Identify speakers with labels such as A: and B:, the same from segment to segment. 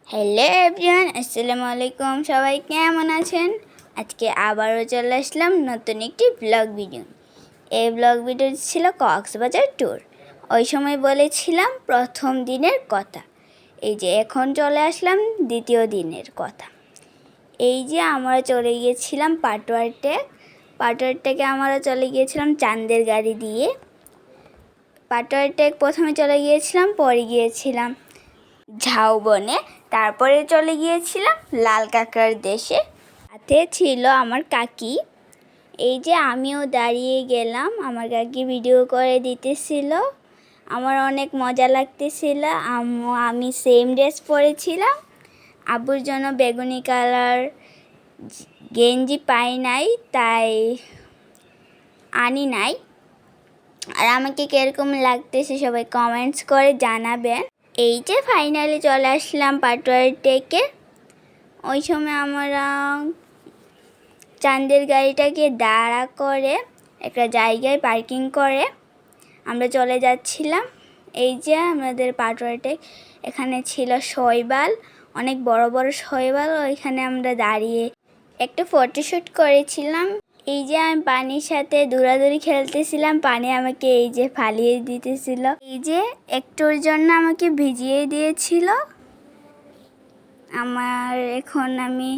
A: Hello everyone, আসসালামু আলাইকুম। সবাই কেমন আছেন? আজকে আবারও চলে আসলাম নতুন একটি ব্লগ ভিডিও। এই ব্লগ ভিডিও ছিল কক্সবাজার ট্যুর। ওই সময় বলেছিলাম প্রথম দিনের কথা। এই যে এখন চলে আসলাম দ্বিতীয় দিনের কথা। এই যে আমরা চলে গিয়েছিলাম পাটোয়ার টেকে আমরা চলে গিয়েছিলাম চাঁদের গাড়ি দিয়ে। পাটোয়ার টেক প্রথমে চলে গিয়েছিলাম, পরে গিয়েছিলাম ঝাউবনে, তারপরে চলে গিয়েছিলাম লাল কাঁকড়ার দেশে। সাথে ছিল আমার কাকি। এই যে আমিও দাঁড়িয়ে গেলাম, আমার কাকি ভিডিও করে দিতেছিল। আমার অনেক মজা লাগতেছিল। আমি সেম ড্রেস পরেছিলাম। আব্বুর জন্য বেগুনি কালার গেঞ্জি পাই নাই, তাই আনি নাই। আর আমাকে কীরকম লাগতেছে সবাই কমেন্টস করে জানাবেন। এই যে ফাইনালি চলে আসলাম পাটোয়ার টেকে। ওই সময় আমরা চাঁদের গাড়িটাকে দাঁড়া করে একটা জায়গায় পার্কিং করে আমরা চলে যাচ্ছিলাম। এই যে আমাদের পাটোয়ার টেক, এখানে ছিল শৈবাল, অনেক বড় বড় শৈবাল। ওইখানে আমরা দাঁড়িয়ে একটা ফটোশ্যুট করেছিলাম। এই যে আমি পানির সাথে দৌড়াদৌড়ি খেলতেছিলাম, পানি আমাকে এই যে ফালিয়ে দিতেছিল। এই যে একটুর জন্য আমাকে ভিজিয়ে দিয়েছিল। এখন আমি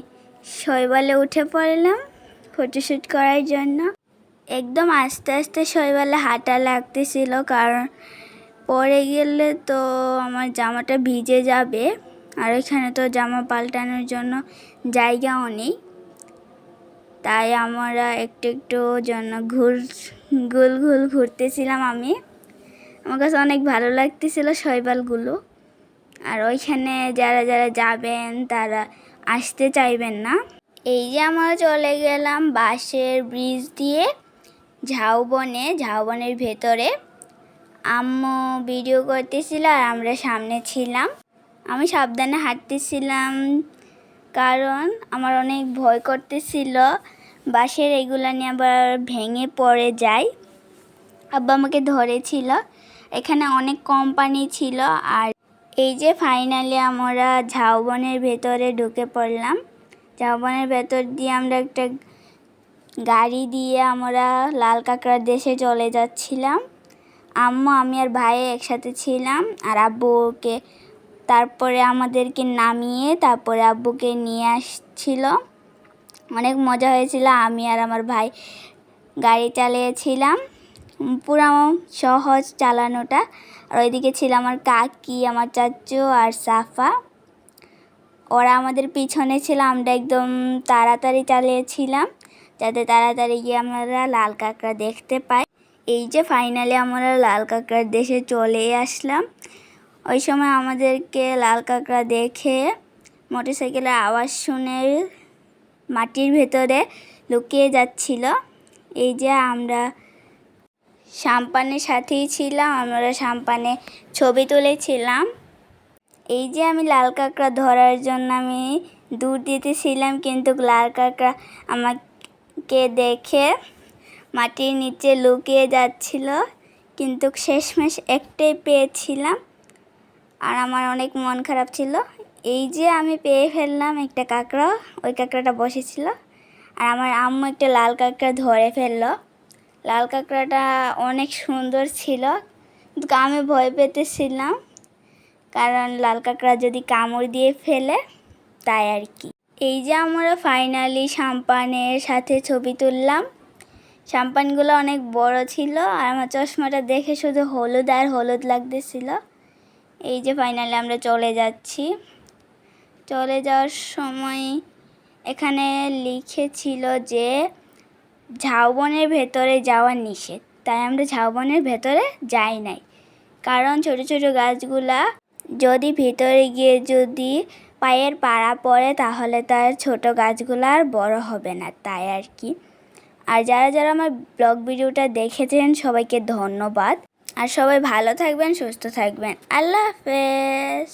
A: শৈবালে উঠে পড়লাম ফটোশ্যুট করার জন্য। একদম আস্তে আস্তে শৈবালে হাঁটা লাগতেছিল, কারণ পরে গেলে তো আমার জামাটা ভিজে যাবে। আর এখানে তো জামা পাল্টানোর জন্য জায়গাও নেই, তাই আমরা একটু একটু জন্য গোল গোল ঘুরতেছিলাম। আমার কাছে অনেক ভালো লাগতেছিল শৈবালগুলো। আর ওইখানে যারা যারা যাবেন তারা আসতে চাইবেন না। এই যে আমরা চলে গেলাম বাঁশের ব্রিজ দিয়ে ঝাউবনের ভেতরে। আম্মু ভিডিও করতেছিল আর আমরা সামনে ছিলাম। আমি সাবধানে হাঁটতেছিলাম, কারণ আমার অনেক ভয় করতেছিল বাঁশের এগুলা নিয়ে আবার ভেঙে পড়ে যায়। আব্বা আমাকে ধরেছিল। এখানে অনেক কোম্পানি ছিল। আর এই যে ফাইনালি আমরা ঝাউবনের ভেতরে ঢুকে পড়লাম। ঝাউবনের ভেতর দিয়ে আমরা একটা গাড়ি দিয়ে আমরা লাল কাঁকড়ার দেশে চলে যাচ্ছিলাম। আম্মু, আমি আর ভাই একসাথে ছিলাম। আর আব্বুকে তারপরে আমাদেরকে নামিয়ে তারপরে আব্বুকে নিয়ে আসছিল। অনেক মজা হয়েছিল। আমি আর আমার ভাই গাড়ি চালিয়েছিলাম, পুরো সহজ চালানোটা। আর ওইদিকে ছিল আমার কাকি, আমার চাচু আর সাফা। ওরা আমাদের পিছনে ছিল। আমরা একদম তাড়াতাড়ি চালিয়েছিলাম যাতে তাড়াতাড়ি গিয়ে আমরা লাল কাঁকড়া দেখতে পাই। এই যে ফাইনালি আমরা লাল কাঁকড়ার দেশে চলে আসলাম। ওই সময় আমাদেরকে লাল কাঁকড়া দেখে মোটরসাইকেলের আওয়াজ শুনে মাটির ভেতরে লুকিয়ে যাচ্ছিল। এই যে আমরা সাম্পানের সাথেই ছিলাম, আমরা সাম্পানে ছবি তুলেছিলাম। এই যে আমি লাল কাঁকড়া ধরার জন্য আমি দূর দিতেছিলাম, কিন্তু লাল কাঁকড়া আমাকে দেখে মাটির নিচে লুকিয়ে যাচ্ছিল, কিন্তু শেষমেশ একটাই পেয়েছিলাম। আর আমার অনেক মন খারাপ ছিল। এই যে আমি পেয়ে ফেললাম একটা কাঁকড়া, ওই কাঁকড়াটা বসেছিল। আর আমার আম্মু একটা লাল কাঁকড়া ধরে ফেললো। লাল কাঁকড়াটা অনেক সুন্দর ছিল, কিন্তু আমি ভয় পেতেছিলাম, কারণ লাল কাঁকড়া যদি কামড় দিয়ে ফেলে, তাই আর কি। এই যে আমরা ফাইনালি সাম্পানের সাথে ছবি তুললাম। সাম্পানগুলো অনেক বড় ছিল, আর আমার চশমাটা দেখে শুধু হলুদ আর হলুদ লাগতেছিল। এই যে ফাইনালি আমরা চলে যাচ্ছি। চলে যাওয়ার সময় এখানে লিখেছিল যে ঝাউবনের ভেতরে যাওয়া নিষেধ, তাই আমরা ঝাউবনের ভেতরে যাই নাই। কারণ ছোট ছোট গাছগুলা যদি ভিতরে গিয়ে যদি পায়ের পাড়া পড়ে, তাহলে তার ছোট গাছগুলো আর বড় হবে না, তাই আর কি। আর যারা যারা আমার ব্লগ ভিডিওটা দেখেছেন সবাইকে ধন্যবাদ। আর সবাই ভালো থাকবেন, সুস্থ থাকবেন। আল্লাহ হাফেজ।